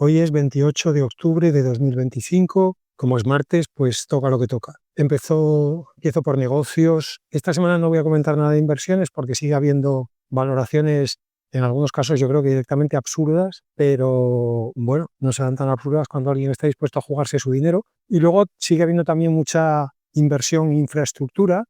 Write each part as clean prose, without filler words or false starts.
Hoy es 28 de octubre de 2025. Como es martes, pues toca lo que toca. Empiezo por negocios. Esta semana no voy a comentar nada de inversiones porque sigue habiendo valoraciones, en algunos casos yo creo que directamente absurdas, pero bueno, no serán tan absurdas cuando alguien está dispuesto a jugarse su dinero. Y luego sigue habiendo también mucha inversión en infraestructura,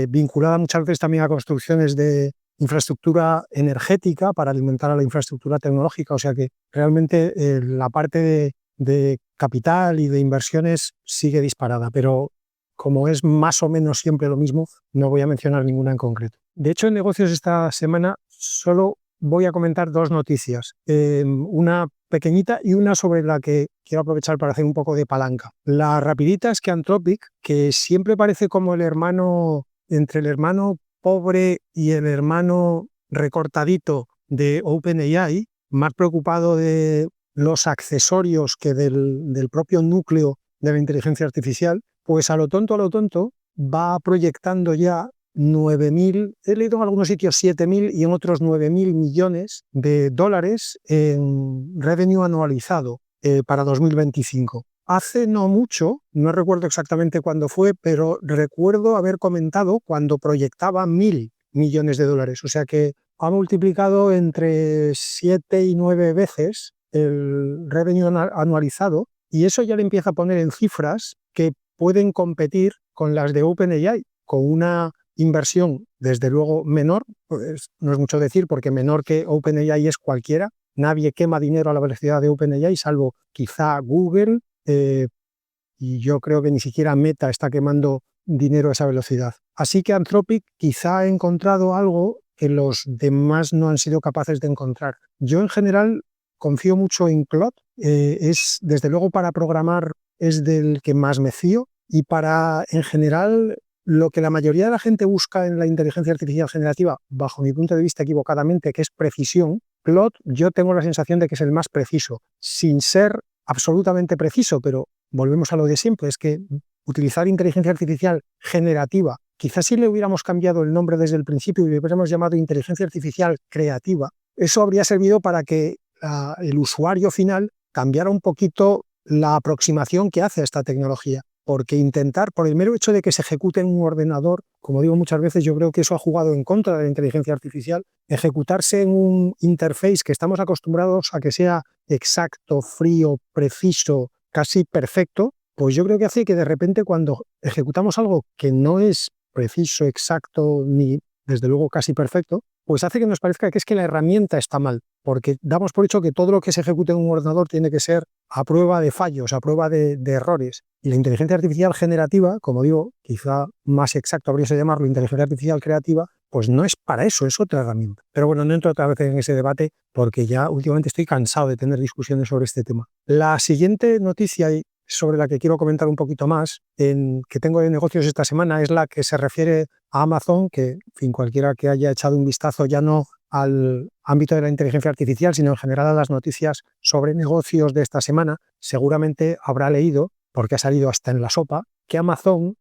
vinculada muchas veces también a construcciones de infraestructura energética para alimentar a la infraestructura tecnológica. O sea que realmente la parte de capital y de inversiones sigue disparada, pero como es más o menos siempre lo mismo, no voy a mencionar ninguna en concreto. De hecho, en negocios esta semana solo voy a comentar dos noticias, una pequeñita y una sobre la que quiero aprovechar para hacer un poco de palanca. La rapidita es que Anthropic, que siempre parece como el hermano, entre el hermano pobre y el hermano recortadito de OpenAI, más preocupado de los accesorios que del propio núcleo de la inteligencia artificial, pues a lo tonto va proyectando ya 9.000, he leído en algunos sitios 7.000 y en otros 9.000 millones de dólares en revenue anualizado para 2025. Hace no mucho, no recuerdo exactamente cuándo fue, pero recuerdo haber comentado cuando proyectaba 1.000 millones de dólares. O sea que ha multiplicado entre 7 y 9 veces el revenue anualizado, y eso ya le empieza a poner en cifras que pueden competir con las de OpenAI, con una inversión desde luego menor, pues no es mucho decir porque menor que OpenAI es cualquiera. Nadie quema dinero a la velocidad de OpenAI, salvo quizá Google, y yo creo que ni siquiera Meta está quemando dinero a esa velocidad. Así que Anthropic quizá ha encontrado algo que los demás no han sido capaces de encontrar. Yo en general confío mucho en Claude, es desde luego para programar es del que más me fío, y para en general lo que la mayoría de la gente busca en la inteligencia artificial generativa, bajo mi punto de vista equivocadamente, que es precisión, Claude yo tengo la sensación de que es el más preciso, sin ser absolutamente preciso, pero volvemos a lo de siempre, es que utilizar inteligencia artificial generativa, quizás si le hubiéramos cambiado el nombre desde el principio y le hubiéramos llamado inteligencia artificial creativa, eso habría servido para que el usuario final cambiara un poquito la aproximación que hace a esta tecnología. Porque intentar, por el mero hecho de que se ejecute en un ordenador, como digo muchas veces, yo creo que eso ha jugado en contra de la inteligencia artificial, ejecutarse en un interface que estamos acostumbrados a que sea exacto, frío, preciso, casi perfecto, pues yo creo que hace que de repente cuando ejecutamos algo que no es preciso, exacto, ni desde luego casi perfecto, pues hace que nos parezca que es que la herramienta está mal, porque damos por hecho que todo lo que se ejecute en un ordenador tiene que ser a prueba de fallos, a prueba de errores. Y la inteligencia artificial generativa, como digo, quizá más exacto habría que llamarlo inteligencia artificial creativa, pues no es para eso, es otra herramienta. Pero bueno, no entro otra vez en ese debate porque ya últimamente estoy cansado de tener discusiones sobre este tema. La siguiente noticia sobre la que quiero comentar un poquito más, que tengo de negocios esta semana, es la que se refiere a Amazon, que en fin, cualquiera que haya echado un vistazo ya no al ámbito de la inteligencia artificial, sino en general a las noticias sobre negocios de esta semana, seguramente habrá leído, porque ha salido hasta en la sopa, que Amazon,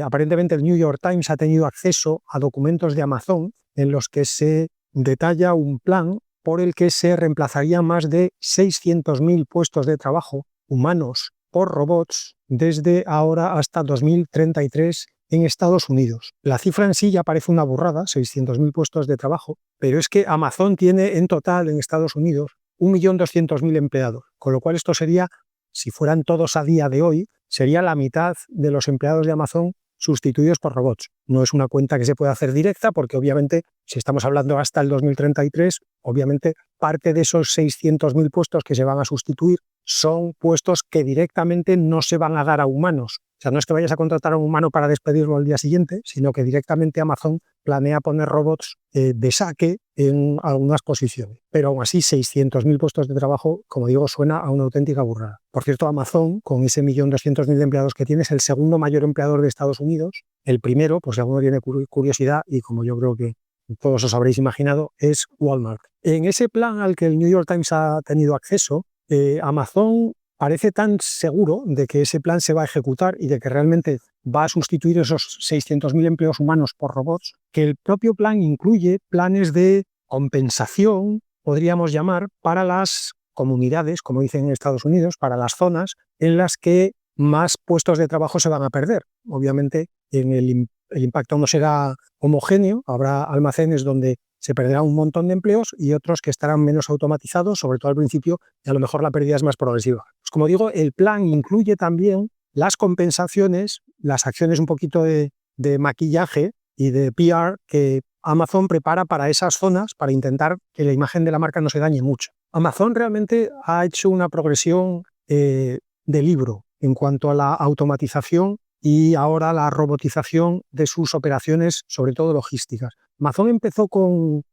aparentemente el New York Times ha tenido acceso a documentos de Amazon en los que se detalla un plan por el que se reemplazarían más de 600.000 puestos de trabajo humanos por robots desde ahora hasta 2033 en Estados Unidos. La cifra en sí ya parece una burrada, 600.000 puestos de trabajo, pero es que Amazon tiene en total en Estados Unidos 1.200.000 empleados, con lo cual esto sería, si fueran todos a día de hoy, sería la mitad de los empleados de Amazon sustituidos por robots. No es una cuenta que se pueda hacer directa porque obviamente, si estamos hablando hasta el 2033, obviamente parte de esos 600.000 puestos que se van a sustituir son puestos que directamente no se van a dar a humanos. O sea, no es que vayas a contratar a un humano para despedirlo al día siguiente, sino que directamente Amazon planea poner robots de saque en algunas posiciones. Pero aún así, 600.000 puestos de trabajo, como digo, suena a una auténtica burrada. Por cierto, Amazon, con ese 1.200.000 empleados que tiene, es el segundo mayor empleador de Estados Unidos. El primero, pues si alguno tiene curiosidad, y como yo creo que todos os habréis imaginado, es Walmart. En ese plan al que el New York Times ha tenido acceso, Amazon parece tan seguro de que ese plan se va a ejecutar y de que realmente va a sustituir esos 600.000 empleos humanos por robots, que el propio plan incluye planes de compensación, podríamos llamar, para las comunidades, como dicen en Estados Unidos, para las zonas en las que más puestos de trabajo se van a perder. Obviamente, el impacto no será homogéneo, habrá almacenes donde se perderá un montón de empleos y otros que estarán menos automatizados, sobre todo al principio, y a lo mejor la pérdida es más progresiva. Pues como digo, el plan incluye también las compensaciones, las acciones un poquito de maquillaje y de PR que Amazon prepara para esas zonas para intentar que la imagen de la marca no se dañe mucho. Amazon realmente ha hecho una progresión de libro en cuanto a la automatización y ahora la robotización de sus operaciones, sobre todo logísticas. Amazon empezó con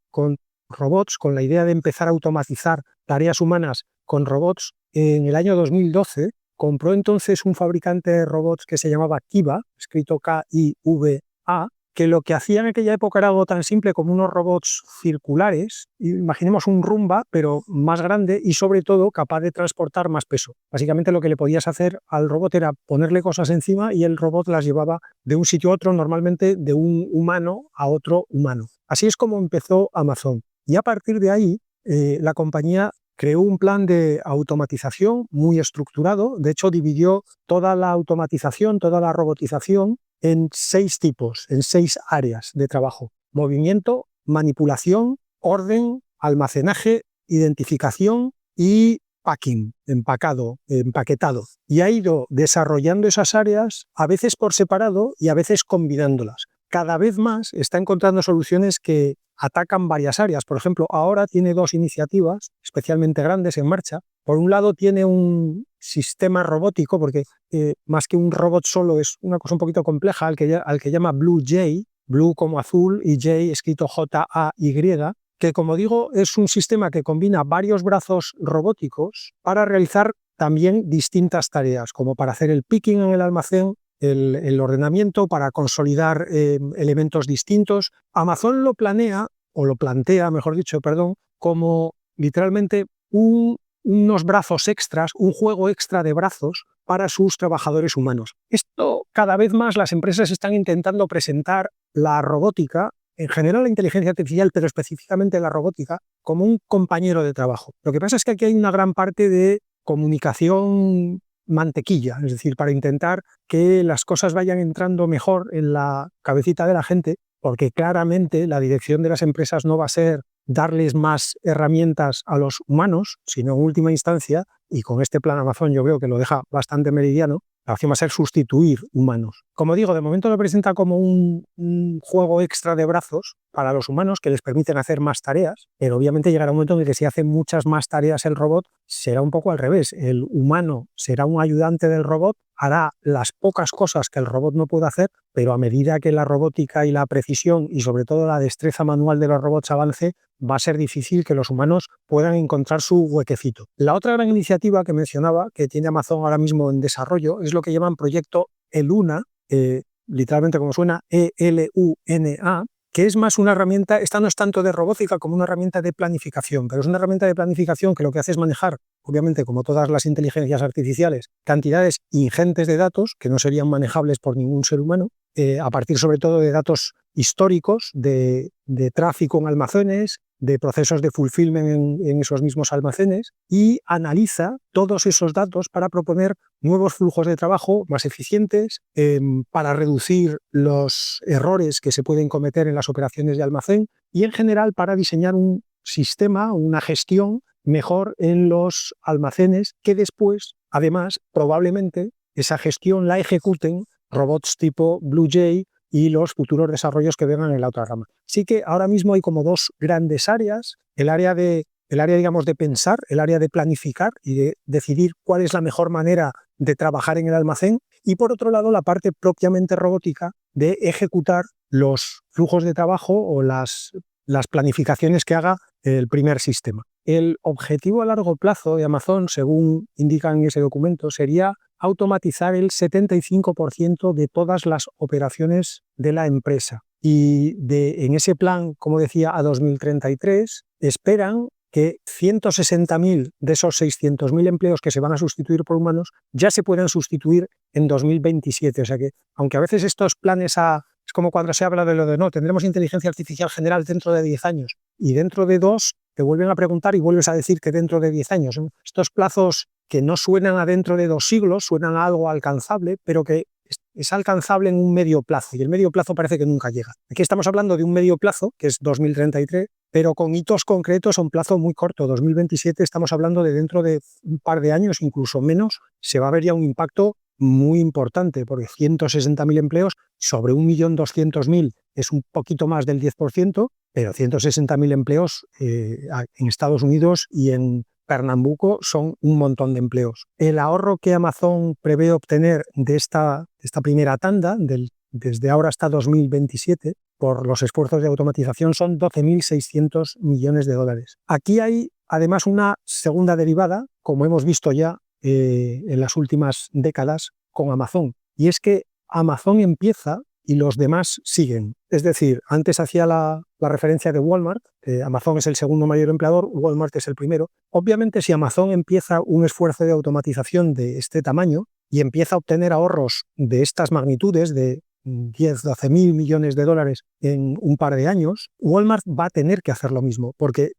robots, con la idea de empezar a automatizar tareas humanas con robots en el año 2012. Compró entonces un fabricante de robots que se llamaba Kiva, escrito K-I-V-A, que lo que hacía en aquella época era algo tan simple como unos robots circulares, imaginemos un Roomba, pero más grande y sobre todo capaz de transportar más peso. Básicamente lo que le podías hacer al robot era ponerle cosas encima y el robot las llevaba de un sitio a otro, normalmente de un humano a otro humano. Así es como empezó Amazon. Y a partir de ahí, la compañía creó un plan de automatización muy estructurado. De hecho, dividió toda la automatización, toda la robotización en 6 tipos, en 6 áreas de trabajo: movimiento, manipulación, orden, almacenaje, identificación y packing, empacado, empaquetado. Y ha ido desarrollando esas áreas, a veces por separado y a veces combinándolas. Cada vez más está encontrando soluciones que atacan varias áreas. Por ejemplo, ahora tiene 2 iniciativas especialmente grandes en marcha. Por un lado tiene un sistema robótico, porque más que un robot solo es una cosa un poquito compleja, al que llama Blue Jay, Blue como azul y Jay escrito J-A-Y, que como digo es un sistema que combina varios brazos robóticos para realizar también distintas tareas, como para hacer el picking en el almacén, el ordenamiento, para consolidar elementos distintos. Amazon lo plantea, mejor dicho, como literalmente unos brazos extras, un juego extra de brazos para sus trabajadores humanos. Esto cada vez más las empresas están intentando presentar la robótica, en general la inteligencia artificial, pero específicamente la robótica, como un compañero de trabajo. Lo que pasa es que aquí hay una gran parte de comunicación mantequilla, es decir, para intentar que las cosas vayan entrando mejor en la cabecita de la gente, porque claramente la dirección de las empresas no va a ser darles más herramientas a los humanos, sino en última instancia, y con este plan Amazon yo creo que lo deja bastante meridiano, la opción va a ser sustituir humanos. Como digo, de momento lo presenta como un juego extra de brazos para los humanos que les permiten hacer más tareas, pero obviamente llegará un momento en el que si hace muchas más tareas el robot, será un poco al revés. El humano será un ayudante del robot, hará las pocas cosas que el robot no puede hacer, pero a medida que la robótica y la precisión y sobre todo la destreza manual de los robots avance, va a ser difícil que los humanos puedan encontrar su huequecito. La otra gran iniciativa que mencionaba, que tiene Amazon ahora mismo en desarrollo, es lo que llaman proyecto ELUNA, literalmente como suena, E-L-U-N-A, que es más una herramienta, esta no es tanto de robótica como una herramienta de planificación, pero es una herramienta de planificación que lo que hace es manejar, obviamente como todas las inteligencias artificiales, cantidades ingentes de datos que no serían manejables por ningún ser humano, a partir sobre todo de datos históricos, de tráfico en almacenes, de procesos de fulfillment en esos mismos almacenes, y analiza todos esos datos para proponer nuevos flujos de trabajo más eficientes, para reducir los errores que se pueden cometer en las operaciones de almacén y en general para diseñar un sistema, una gestión mejor en los almacenes que después, además, probablemente esa gestión la ejecuten robots tipo Blue Jay y los futuros desarrollos que vengan en la otra rama. Sí que ahora mismo hay como 2 grandes áreas: el área digamos de pensar, el área de planificar y de decidir cuál es la mejor manera de trabajar en el almacén, y por otro lado la parte propiamente robótica de ejecutar los flujos de trabajo o las planificaciones que haga el primer sistema. El objetivo a largo plazo de Amazon, según indican en ese documento, sería automatizar el 75% de todas las operaciones de la empresa. Y en ese plan, como decía, a 2033, esperan que 160.000 de esos 600.000 empleos que se van a sustituir por humanos ya se puedan sustituir en 2027. O sea que, aunque a veces estos planes es como cuando se habla de lo de no, tendremos inteligencia artificial general dentro de 10 años y dentro de 2 te vuelven a preguntar y vuelves a decir que dentro de 10 años. Estos plazos que no suenan a dentro de 2 siglos, suenan a algo alcanzable, pero que es alcanzable en un medio plazo, y el medio plazo parece que nunca llega. Aquí estamos hablando de un medio plazo, que es 2033, pero con hitos concretos a un plazo muy corto. 2027 estamos hablando de dentro de un par de años, incluso menos, se va a ver ya un impacto muy importante, porque 160.000 empleos sobre 1.200.000 es un poquito más del 10%, pero 160.000 empleos en Estados Unidos y en Pernambuco son un montón de empleos. El ahorro que Amazon prevé obtener de esta primera tanda, desde ahora hasta 2027, por los esfuerzos de automatización, son 12.600 millones de dólares. Aquí hay además una segunda derivada, como hemos visto ya en las últimas décadas con Amazon, y es que Amazon empieza y los demás siguen. Es decir, antes hacía la referencia de Walmart, Amazon es el segundo mayor empleador, Walmart es el primero. Obviamente, si Amazon empieza un esfuerzo de automatización de este tamaño y empieza a obtener ahorros de estas magnitudes, de 10-12.000 millones de dólares en un par de años, Walmart va a tener que hacer lo mismo, porque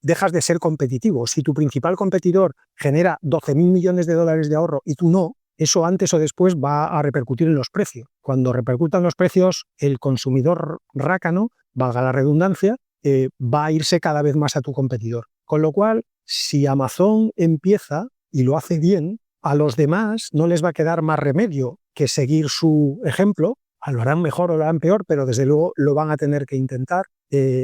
dejas de ser competitivo. Si tu principal competidor genera 12.000 millones de dólares de ahorro y tú no, eso antes o después va a repercutir en los precios. Cuando repercutan los precios, el consumidor rácano, valga la redundancia, va a irse cada vez más a tu competidor. Con lo cual, si Amazon empieza y lo hace bien, a los demás no les va a quedar más remedio que seguir su ejemplo. Lo harán mejor o lo harán peor, pero desde luego lo van a tener que intentar.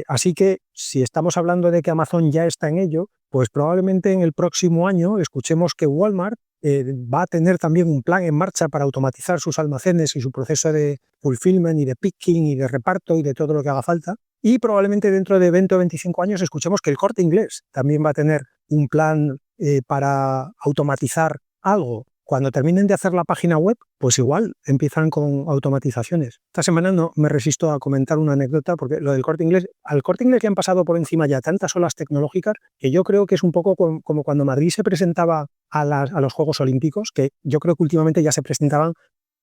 Así que si estamos hablando de que Amazon ya está en ello, pues probablemente en el próximo año escuchemos que Walmart va a tener también un plan en marcha para automatizar sus almacenes y su proceso de fulfillment y de picking y de reparto y de todo lo que haga falta. Y probablemente dentro de 20 o 25 años escuchemos que el Corte Inglés también va a tener un plan para automatizar algo. Cuando terminen de hacer la página web, pues igual empiezan con automatizaciones. Esta semana no me resisto a comentar una anécdota, porque lo del Corte Inglés, al Corte Inglés le han pasado por encima ya tantas olas tecnológicas que yo creo que es un poco como cuando Madrid se presentaba a los Juegos Olímpicos, que yo creo que últimamente ya se presentaban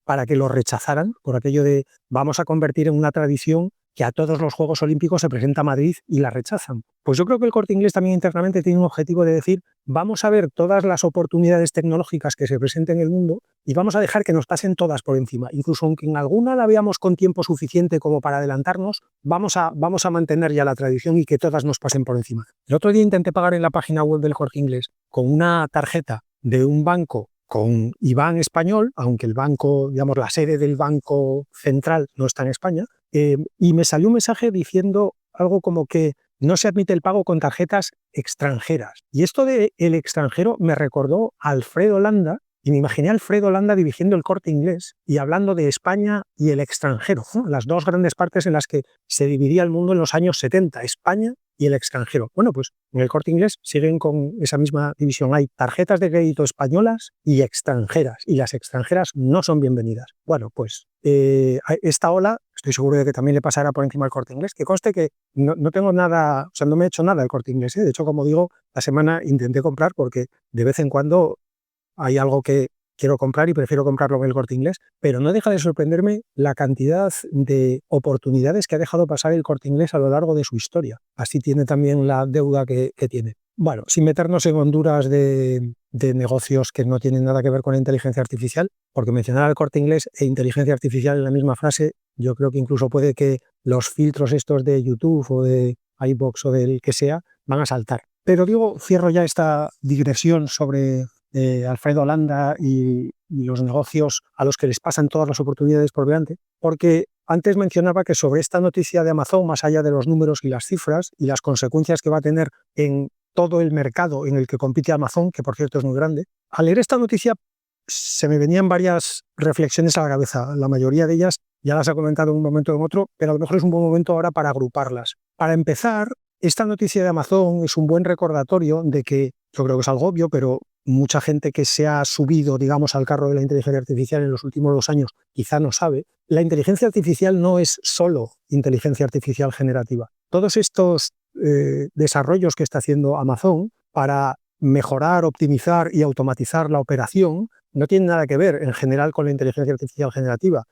para que lo rechazaran, por aquello de vamos a convertir en una tradición que a todos los Juegos Olímpicos se presenta Madrid y la rechazan. Pues yo creo que el Corte Inglés también internamente tiene un objetivo de decir vamos a ver todas las oportunidades tecnológicas que se presenten en el mundo y vamos a dejar que nos pasen todas por encima. Incluso aunque en alguna la veamos con tiempo suficiente como para adelantarnos, vamos a mantener ya la tradición y que todas nos pasen por encima. El otro día intenté pagar en la página web del Corte Inglés con una tarjeta de un banco con IBAN español, aunque el banco, digamos, la sede del Banco Central no está en España, y me salió un mensaje diciendo algo como que no se admite el pago con tarjetas extranjeras. Y esto de el extranjero me recordó a Alfredo Landa, y me imaginé a Alfredo Landa dirigiendo el Corte Inglés y hablando de España y el extranjero, ¿no? Las dos grandes partes en las que se dividía el mundo en los años 70, España y el extranjero. Bueno, pues en el Corte Inglés siguen con esa misma división. Hay tarjetas de crédito españolas y extranjeras, y las extranjeras no son bienvenidas. Bueno, pues esta ola, estoy seguro de que también le pasará por encima al Corte Inglés, que conste que no tengo nada, o sea, no me he hecho nada el Corte Inglés, ¿eh? De hecho, como digo, la semana intenté comprar porque de vez en cuando hay algo que quiero comprar y prefiero comprarlo en el Corte Inglés, pero no deja de sorprenderme la cantidad de oportunidades que ha dejado pasar el Corte Inglés a lo largo de su historia. Así tiene también la deuda que tiene. Bueno, sin meternos en honduras de negocios que no tienen nada que ver con la inteligencia artificial, porque mencionar al Corte Inglés e inteligencia artificial en la misma frase, yo creo que incluso puede que los filtros estos de YouTube o de iVoox o del que sea van a saltar. Pero digo, cierro ya esta digresión sobre Alfredo Landa y los negocios a los que les pasan todas las oportunidades por delante, porque antes mencionaba que sobre esta noticia de Amazon, más allá de los números y las cifras y las consecuencias que va a tener en todo el mercado en el que compite Amazon, que por cierto es muy grande, al leer esta noticia se me venían varias reflexiones a la cabeza. La mayoría de ellas ya las he comentado en un momento o en otro, pero a lo mejor es un buen momento ahora para agruparlas. Para empezar, esta noticia de Amazon es un buen recordatorio de que, yo creo que es algo obvio, pero mucha gente que se ha subido, digamos, al carro de la inteligencia artificial en los últimos 2 años quizá no sabe. La inteligencia artificial no es solo inteligencia artificial generativa. Todos estos desarrollos que está haciendo Amazon para mejorar, optimizar y automatizar la operación no tienen nada que ver en general con la inteligencia artificial generativa.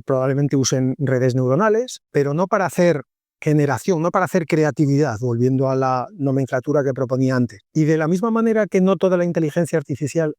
Probablemente usen redes neuronales, pero no para hacer generación, no para hacer creatividad, volviendo a la nomenclatura que proponía antes. Y de la misma manera que no toda la inteligencia artificial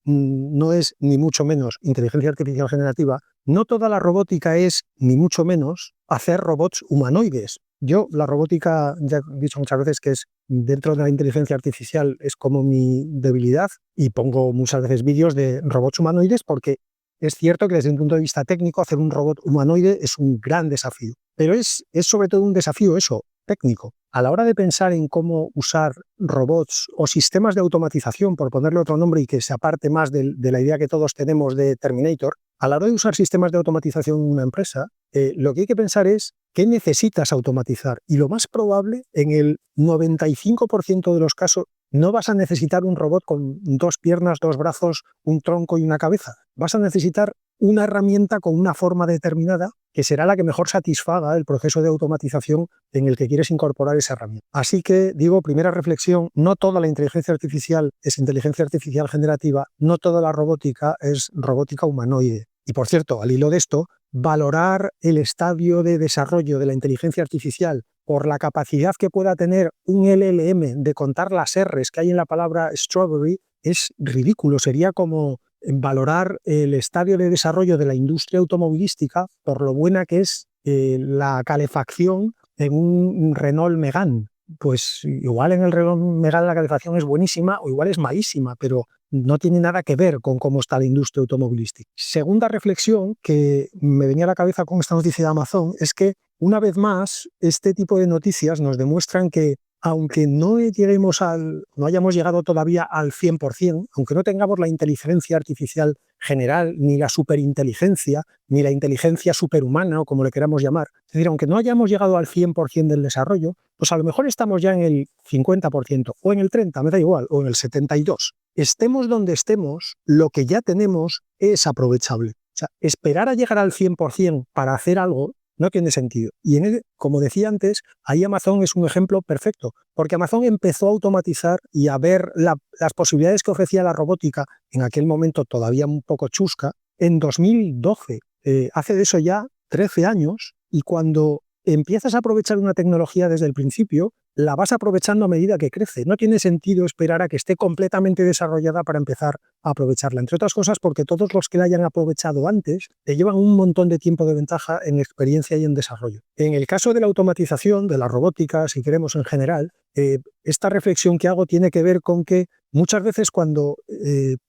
no es ni mucho menos inteligencia artificial generativa, no toda la robótica es ni mucho menos hacer robots humanoides. Yo, la robótica, ya he dicho muchas veces que es dentro de la inteligencia artificial es como mi debilidad y pongo muchas veces vídeos de robots humanoides porque es cierto que desde un punto de vista técnico hacer un robot humanoide es un gran desafío, pero es sobre todo un desafío eso, técnico. A la hora de pensar en cómo usar robots o sistemas de automatización, por ponerle otro nombre y que se aparte más de la idea que todos tenemos de Terminator, a la hora de usar sistemas de automatización en una empresa, lo que hay que pensar es qué necesitas automatizar. Y lo más probable, en el 95% de los casos, no vas a necesitar un robot con 2 piernas, 2 brazos, un tronco y una cabeza. Vas a necesitar una herramienta con una forma determinada que será la que mejor satisfaga el proceso de automatización en el que quieres incorporar esa herramienta. Así que, digo, primera reflexión, no toda la inteligencia artificial es inteligencia artificial generativa, no toda la robótica es robótica humanoide. Y por cierto, al hilo de esto, valorar el estadio de desarrollo de la inteligencia artificial por la capacidad que pueda tener un LLM de contar las R's que hay en la palabra strawberry es ridículo. Sería como valorar el estadio de desarrollo de la industria automovilística por lo buena que es la calefacción en un Renault Megane. Pues igual en el Renault Megane la calefacción es buenísima o igual es malísima, pero no tiene nada que ver con cómo está la industria automovilística. Segunda reflexión que me venía a la cabeza con esta noticia de Amazon es que, una vez más, este tipo de noticias nos demuestran que aunque no hayamos llegado todavía al 100%, aunque no tengamos la inteligencia artificial general, ni la superinteligencia, ni la inteligencia superhumana, o como le queramos llamar, es decir, aunque no hayamos llegado al 100% del desarrollo, pues a lo mejor estamos ya en el 50%, o en el 30%, me da igual, o en el 72%. Estemos donde estemos, lo que ya tenemos es aprovechable. O sea, esperar a llegar al 100% para hacer algo no tiene sentido. Y como decía antes, ahí Amazon es un ejemplo perfecto, porque Amazon empezó a automatizar y a ver las posibilidades que ofrecía la robótica, en aquel momento todavía un poco chusca, en 2012. Hace de eso ya 13 años, y cuando empiezas a aprovechar una tecnología desde el principio, la vas aprovechando a medida que crece. No tiene sentido esperar a que esté completamente desarrollada para empezar a aprovecharla. Entre otras cosas porque todos los que la hayan aprovechado antes te llevan un montón de tiempo de ventaja en experiencia y en desarrollo. En el caso de la automatización, de la robótica, si queremos en general, esta reflexión que hago tiene que ver con que muchas veces cuando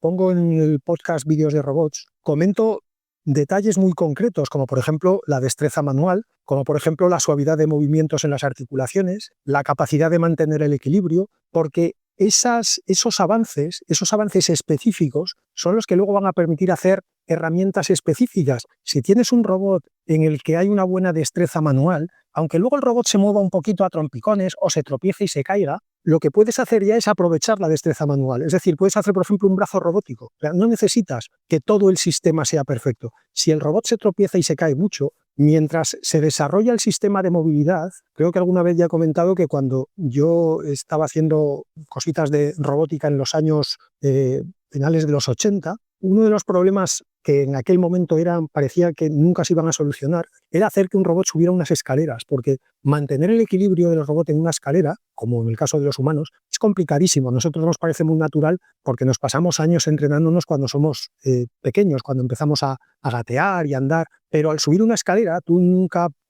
pongo en el podcast vídeos de robots, comento detalles muy concretos, como por ejemplo la destreza manual, como por ejemplo la suavidad de movimientos en las articulaciones, la capacidad de mantener el equilibrio, porque esos avances específicos son los que luego van a permitir hacer herramientas específicas. Si tienes un robot en el que hay una buena destreza manual, aunque luego el robot se mueva un poquito a trompicones o se tropiece y se caiga, lo que puedes hacer ya es aprovechar la destreza manual. Es decir, puedes hacer, por ejemplo, un brazo robótico. O sea, no necesitas que todo el sistema sea perfecto. Si el robot se tropieza y se cae mucho, mientras se desarrolla el sistema de movilidad, creo que alguna vez ya he comentado que cuando yo estaba haciendo cositas de robótica en los años finales de los 80, uno de los problemas que en aquel momento parecía que nunca se iban a solucionar, era hacer que un robot subiera unas escaleras, porque mantener el equilibrio del robot en una escalera, como en el caso de los humanos, es complicadísimo. A nosotros nos parece muy natural porque nos pasamos años entrenándonos cuando somos pequeños, cuando empezamos a gatear y a andar, pero al subir una escalera tú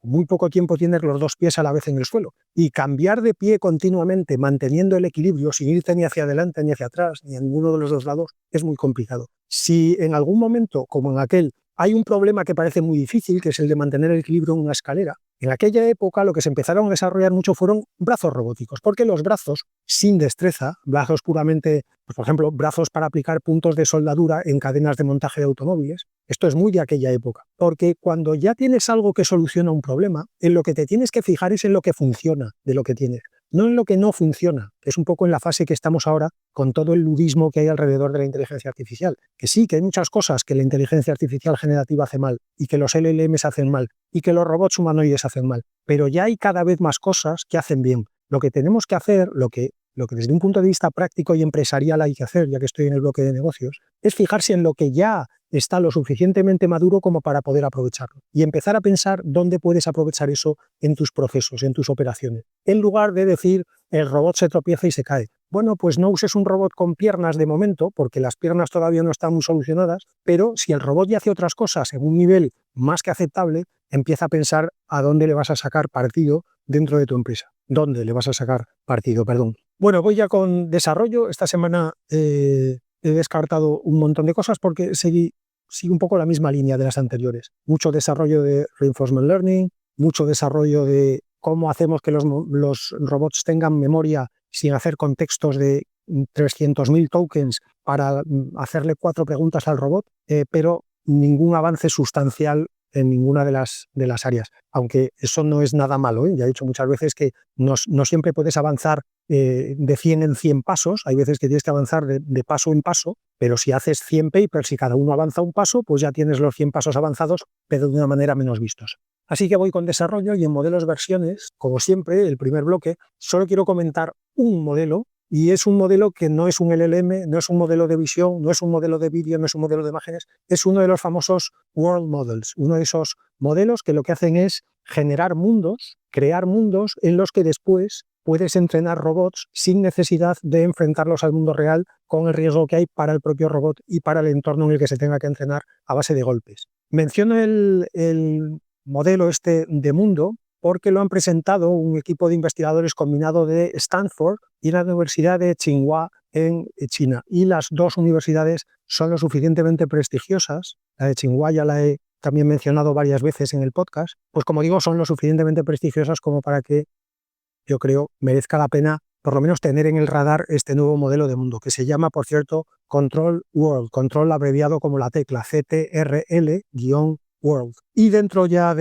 muy poco tiempo tienes los 2 pies a la vez en el suelo, y cambiar de pie continuamente manteniendo el equilibrio sin irte ni hacia adelante ni hacia atrás ni a ninguno de los 2 lados es muy complicado. Si en algún momento, como en aquel, hay un problema que parece muy difícil, que es el de mantener el equilibrio en una escalera, en aquella época lo que se empezaron a desarrollar mucho fueron brazos robóticos, porque los brazos sin destreza, brazos puramente, pues por ejemplo, brazos para aplicar puntos de soldadura en cadenas de montaje de automóviles, esto es muy de aquella época, porque cuando ya tienes algo que soluciona un problema, en lo que te tienes que fijar es en lo que funciona de lo que tienes, no en lo que no funciona, que es un poco en la fase que estamos ahora con todo el ludismo que hay alrededor de la inteligencia artificial. Que sí, que hay muchas cosas que la inteligencia artificial generativa hace mal, y que los LLMs hacen mal, y que los robots humanoides hacen mal, pero ya hay cada vez más cosas que hacen bien. Lo que tenemos que hacer, lo que lo que desde un punto de vista práctico y empresarial hay que hacer, ya que estoy en el bloque de negocios, es fijarse en lo que ya está lo suficientemente maduro como para poder aprovecharlo y empezar a pensar dónde puedes aprovechar eso en tus procesos, en tus operaciones, en lugar de decir el robot se tropieza y se cae. Bueno, pues no uses un robot con piernas de momento, porque las piernas todavía no están muy solucionadas, pero si el robot ya hace otras cosas en un nivel más que aceptable, empieza a pensar a dónde le vas a sacar partido dentro de tu empresa. ¿Dónde le vas a sacar partido? Perdón. Bueno, voy ya con desarrollo. Esta semana he descartado un montón de cosas porque sigue un poco la misma línea de las anteriores. Mucho desarrollo de reinforcement learning, mucho desarrollo de cómo hacemos que los robots tengan memoria sin hacer contextos de 300.000 tokens para hacerle 4 preguntas al robot, pero ningún avance sustancial en ninguna de las áreas, aunque eso no es nada malo, ¿eh? Ya he dicho muchas veces que no siempre puedes avanzar de 100 en 100 pasos, hay veces que tienes que avanzar de paso en paso, pero si haces 100 papers y cada uno avanza un paso, pues ya tienes los 100 pasos avanzados, pero de una manera menos vistosa. Así que voy con desarrollo y en modelos versiones, como siempre, el primer bloque, solo quiero comentar un modelo, y es un modelo que no es un LLM, no es un modelo de visión, no es un modelo de vídeo, no es un modelo de imágenes, es uno de los famosos World Models, uno de esos modelos que lo que hacen es generar mundos, crear mundos en los que después puedes entrenar robots sin necesidad de enfrentarlos al mundo real con el riesgo que hay para el propio robot y para el entorno en el que se tenga que entrenar a base de golpes. Menciono el modelo este de mundo porque lo han presentado un equipo de investigadores combinado de Stanford y la Universidad de Tsinghua en China. Y las dos universidades son lo suficientemente prestigiosas. La de Tsinghua ya la he también mencionado varias veces en el podcast. Pues como digo, son lo suficientemente prestigiosas como para que yo creo merezca la pena por lo menos tener en el radar este nuevo modelo de mundo, que se llama, por cierto, Control World, control abreviado como la tecla CTRL-World. Y dentro ya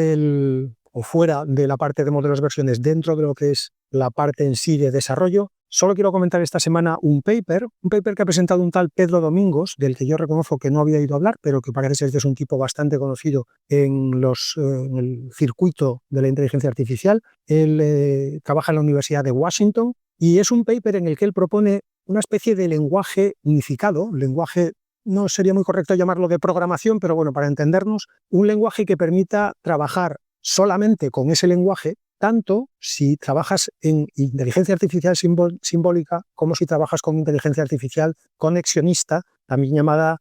o fuera de la parte de modelos versiones, dentro de lo que es la parte en sí de desarrollo, solo quiero comentar esta semana un paper que ha presentado un tal Pedro Domingos, del que yo reconozco que no había oído hablar, pero que parece ser que es un tipo bastante conocido en el circuito de la inteligencia artificial. Él trabaja en la Universidad de Washington y es un paper en el que él propone una especie de lenguaje unificado, lenguaje, no sería muy correcto llamarlo de programación, pero bueno, para entendernos, un lenguaje que permita trabajar solamente con ese lenguaje, tanto si trabajas en inteligencia artificial simbólica como si trabajas con inteligencia artificial conexionista, también llamada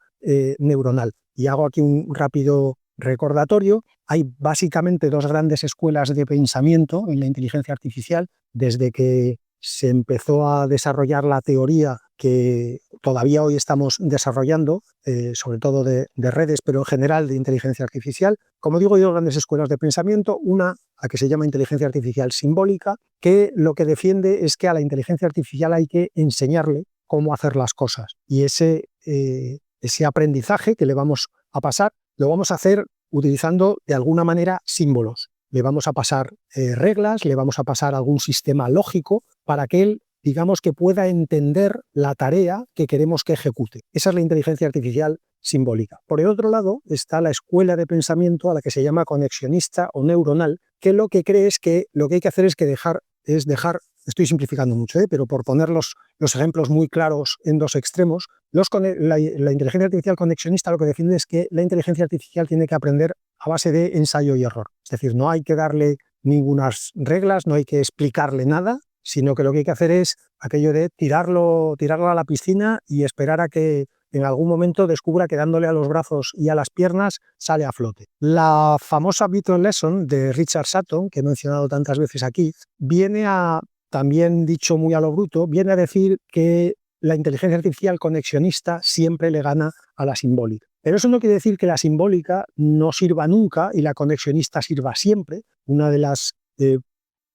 neuronal. Y hago aquí un rápido recordatorio. Hay básicamente 2 grandes escuelas de pensamiento en la inteligencia artificial, desde que se empezó a desarrollar la teoría que todavía hoy estamos desarrollando, sobre todo de redes, pero en general de inteligencia artificial. Como digo, hay 2 grandes escuelas de pensamiento, una a que se llama inteligencia artificial simbólica, que lo que defiende es que a la inteligencia artificial hay que enseñarle cómo hacer las cosas. Y ese aprendizaje que le vamos a pasar, lo vamos a hacer utilizando de alguna manera símbolos. Le vamos a pasar reglas, le vamos a pasar algún sistema lógico para que él, digamos, que pueda entender la tarea que queremos que ejecute. Esa es la inteligencia artificial simbólica. Por el otro lado está la escuela de pensamiento a la que se llama conexionista o neuronal, que lo que cree es que lo que hay que hacer es dejar, estoy simplificando mucho, pero por poner los ejemplos muy claros en 2 extremos, la inteligencia artificial conexionista lo que defiende es que la inteligencia artificial tiene que aprender a base de ensayo y error. Es decir, no hay que darle ninguna reglas, no hay que explicarle nada, sino que lo que hay que hacer es aquello de tirarlo a la piscina y esperar a que en algún momento descubra que dándole a los brazos y a las piernas sale a flote. La famosa Beaton Lesson de Richard Sutton, que he mencionado tantas veces aquí, también dicho muy a lo bruto, viene a decir que la inteligencia artificial conexionista siempre le gana a la simbólica. Pero eso no quiere decir que la simbólica no sirva nunca y la conexionista sirva siempre. Una de las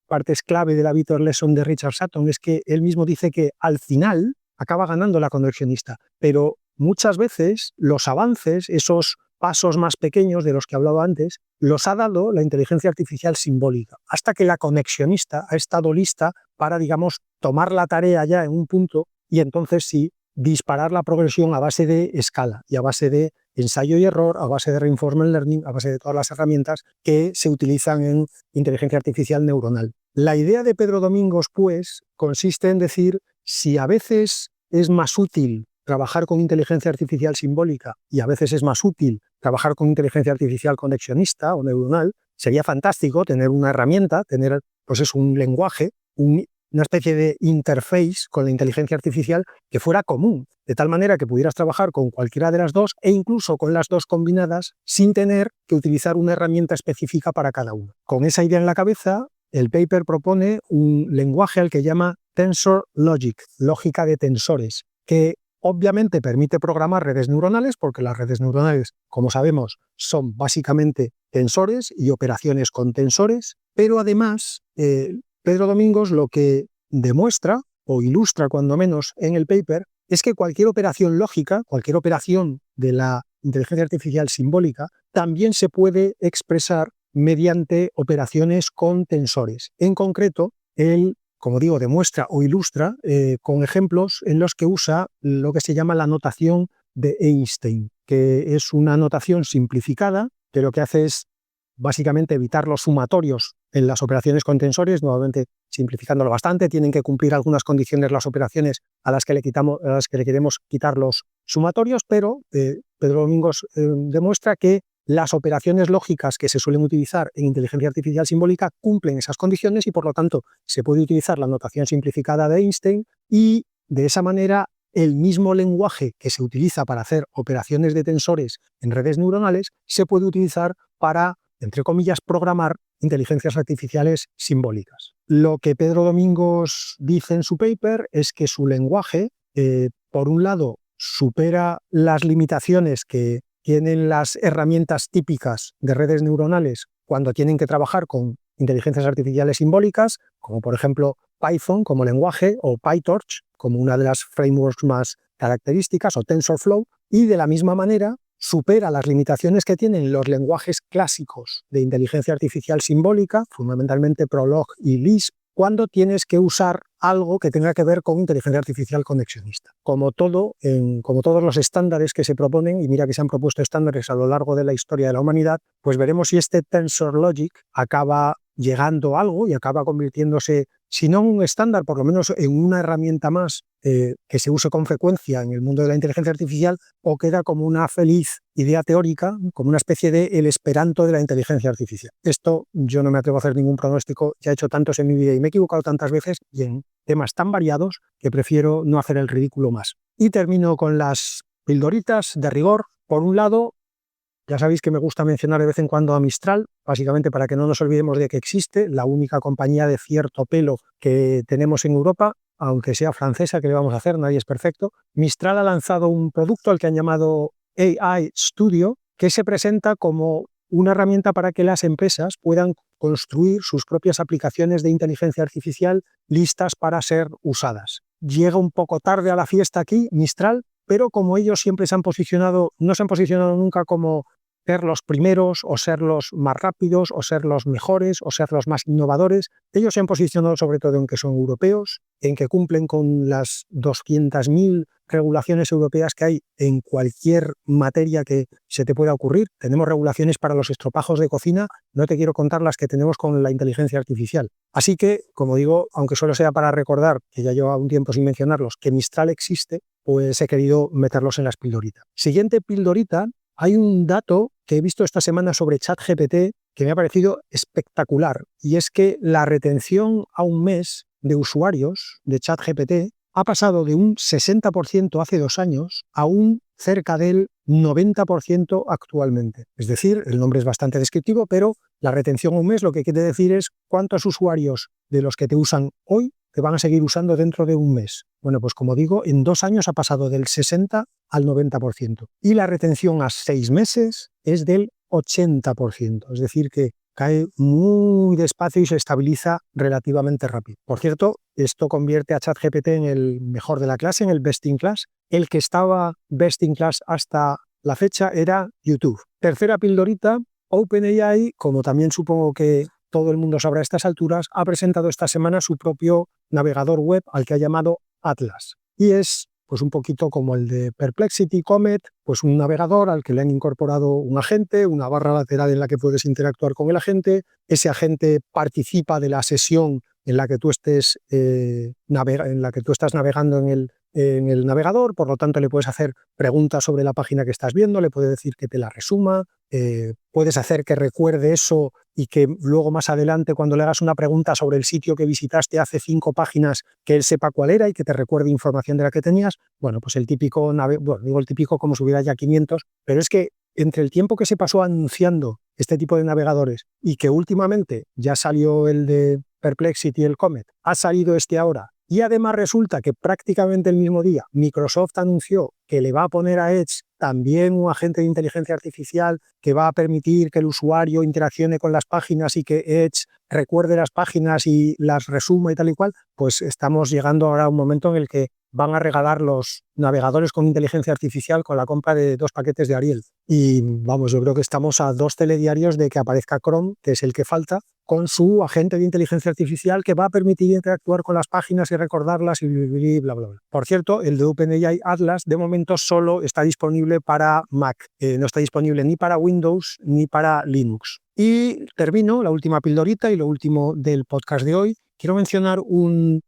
partes clave de la Beaton Lesson de Richard Sutton es que él mismo dice que al final acaba ganando la conexionista, pero muchas veces los avances, esos pasos más pequeños de los que he hablado antes, los ha dado la inteligencia artificial simbólica, hasta que la conexionista ha estado lista para, digamos, tomar la tarea ya en un punto y entonces sí disparar la progresión a base de escala y a base de ensayo y error, a base de reinforcement learning, a base de todas las herramientas que se utilizan en inteligencia artificial neuronal. La idea de Pedro Domingos, pues, consiste en decir si a veces es más útil trabajar con inteligencia artificial simbólica y a veces es más útil trabajar con inteligencia artificial conexionista o neuronal, sería fantástico tener una herramienta, tener pues es un lenguaje, una especie de interface con la inteligencia artificial que fuera común, de tal manera que pudieras trabajar con cualquiera de las dos e incluso con las dos combinadas sin tener que utilizar una herramienta específica para cada una. Con esa idea en la cabeza, el paper propone un lenguaje al que llama Tensor Logic, lógica de tensores, que obviamente permite programar redes neuronales, porque las redes neuronales, como sabemos, son básicamente tensores y operaciones con tensores, pero además Pedro Domingos lo que demuestra, o ilustra cuando menos en el paper, es que cualquier operación lógica, cualquier operación de la inteligencia artificial simbólica, también se puede expresar mediante operaciones con tensores. En concreto, él, como digo, demuestra o ilustra con ejemplos en los que usa lo que se llama la notación de Einstein, que es una notación simplificada, que lo que hace es básicamente evitar los sumatorios en las operaciones con tensores, nuevamente simplificándolo bastante. Tienen que cumplir algunas condiciones las operaciones a las que le queremos quitar los sumatorios, pero Pedro Domingos demuestra que las operaciones lógicas que se suelen utilizar en inteligencia artificial simbólica cumplen esas condiciones y por lo tanto se puede utilizar la notación simplificada de Einstein y de esa manera el mismo lenguaje que se utiliza para hacer operaciones de tensores en redes neuronales se puede utilizar para, entre comillas, programar inteligencias artificiales simbólicas. Lo que Pedro Domingos dice en su paper es que su lenguaje, por un lado, supera las limitaciones que tienen las herramientas típicas de redes neuronales cuando tienen que trabajar con inteligencias artificiales simbólicas, como por ejemplo Python como lenguaje o PyTorch como una de las frameworks más características o TensorFlow, y de la misma manera supera las limitaciones que tienen los lenguajes clásicos de inteligencia artificial simbólica, fundamentalmente Prolog y Lisp, cuando tienes que usar algo que tenga que ver con inteligencia artificial conexionista. Como todos los estándares que se proponen, y mira que se han propuesto estándares a lo largo de la historia de la humanidad, pues veremos si este TensorLogic acaba llegando a algo y acaba convirtiéndose, si no en un estándar, por lo menos en una herramienta más que se use con frecuencia en el mundo de la inteligencia artificial, o queda como una feliz idea teórica, como una especie de el esperanto de la inteligencia artificial. Esto yo no me atrevo a hacer ningún pronóstico, ya he hecho tantos en mi vida y me he equivocado tantas veces y en temas tan variados que prefiero no hacer el ridículo más. Y termino con las pildoritas de rigor. Por un lado, ya sabéis que me gusta mencionar de vez en cuando a Mistral, básicamente para que no nos olvidemos de que existe, la única compañía de cierto pelo que tenemos en Europa, aunque sea francesa, ¿qué le vamos a hacer? Nadie es perfecto. Mistral ha lanzado un producto al que han llamado AI Studio, que se presenta como una herramienta para que las empresas puedan construir sus propias aplicaciones de inteligencia artificial listas para ser usadas. Llega un poco tarde a la fiesta aquí, Mistral, pero como ellos siempre no se han posicionado nunca como ser los primeros o ser los más rápidos o ser los mejores o ser los más innovadores, ellos se han posicionado sobre todo en que son europeos, en que cumplen con las 200.000 regulaciones europeas que hay en cualquier materia que se te pueda ocurrir. Tenemos regulaciones para los estropajos de cocina, no te quiero contar las que tenemos con la inteligencia artificial. Así que, como digo, aunque solo sea para recordar, que ya lleva un tiempo sin mencionarlos, que Mistral existe, pues he querido meterlos en las pildoritas. Siguiente pildorita, hay un dato que he visto esta semana sobre ChatGPT que me ha parecido espectacular, y es que la retención a un mes de usuarios de ChatGPT ha pasado de un 60% hace 2 años a un cerca del 90% actualmente. Es decir, el nombre es bastante descriptivo, pero la retención a un mes lo que quiere decir es cuántos usuarios de los que te usan hoy te van a seguir usando dentro de un mes. Bueno, pues como digo, en 2 años ha pasado del 60 al 90%. Y la retención a 6 meses es del 80%. Es decir, que cae muy despacio y se estabiliza relativamente rápido. Por cierto, esto convierte a ChatGPT en el mejor de la clase, en el best in class. El que estaba best in class hasta la fecha era YouTube. Tercera pildorita, OpenAI, como también supongo que todo el mundo sabrá a estas alturas, ha presentado esta semana su propio navegador web al que ha llamado Atlas. Y es pues un poquito como el de Perplexity, Comet, pues un navegador al que le han incorporado un agente, una barra lateral en la que puedes interactuar con el agente. Ese agente participa de la sesión en la que tú estés en la que tú estás navegando en el navegador, por lo tanto le puedes hacer preguntas sobre la página que estás viendo, le puedes decir que te la resuma, puedes hacer que recuerde eso y que luego más adelante cuando le hagas una pregunta sobre el sitio que visitaste hace 5 páginas, que él sepa cuál era y que te recuerde información de la que tenías. Bueno, pues el típico, bueno, digo el típico como si hubiera ya 500, pero es que entre el tiempo que se pasó anunciando este tipo de navegadores y que últimamente ya salió el de Perplexity, el Comet, ha salido este ahora, y además resulta que prácticamente el mismo día Microsoft anunció que le va a poner a Edge también un agente de inteligencia artificial que va a permitir que el usuario interaccione con las páginas y que Edge recuerde las páginas y las resuma y tal y cual, pues estamos llegando ahora a un momento en el que van a regalar los navegadores con inteligencia artificial con la compra de 2 paquetes de Ariel. Y vamos, yo creo que estamos a 2 telediarios de que aparezca Chrome, que es el que falta, con su agente de inteligencia artificial que va a permitir interactuar con las páginas y recordarlas y bla, bla, bla. Por cierto, el de OpenAI Atlas de momento solo está disponible para Mac, no está disponible ni para Windows ni para Linux. Y termino la última pildorita y lo último del podcast de hoy. Quiero mencionar un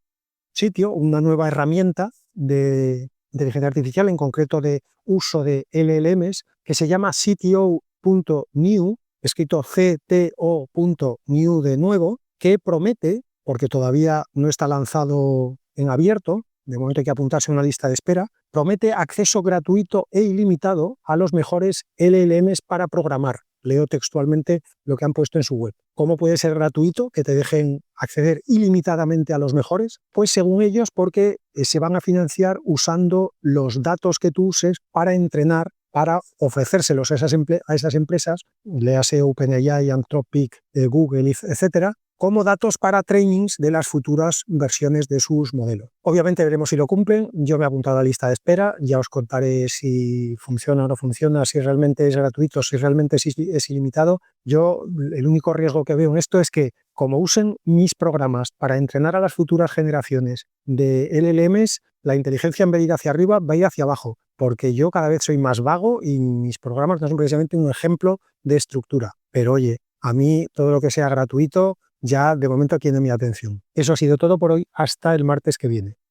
sitio, una nueva herramienta de inteligencia artificial, en concreto de uso de LLMs, que se llama CTO.new, escrito CTO.new de nuevo, que promete, porque todavía no está lanzado en abierto, de momento hay que apuntarse a una lista de espera, promete acceso gratuito e ilimitado a los mejores LLMs para programar. Leo textualmente lo que han puesto en su web. ¿Cómo puede ser gratuito que te dejen acceder ilimitadamente a los mejores? Pues según ellos, porque se van a financiar usando los datos que tú uses para entrenar, para ofrecérselos a esas empresas, léase OpenAI, Anthropic, Google, etcétera, como datos para trainings de las futuras versiones de sus modelos. Obviamente veremos si lo cumplen. Yo me he apuntado a la lista de espera, ya os contaré si funciona o no funciona, si realmente es gratuito, si realmente es ilimitado. Yo el único riesgo que veo en esto es que como usen mis programas para entrenar a las futuras generaciones de LLMs, la inteligencia en vez de ir hacia arriba va a ir hacia abajo, porque yo cada vez soy más vago y mis programas no son precisamente un ejemplo de estructura. Pero oye, a mí todo lo que sea gratuito ya de momento tiene mi atención. Eso ha sido todo por hoy. Hasta el martes que viene.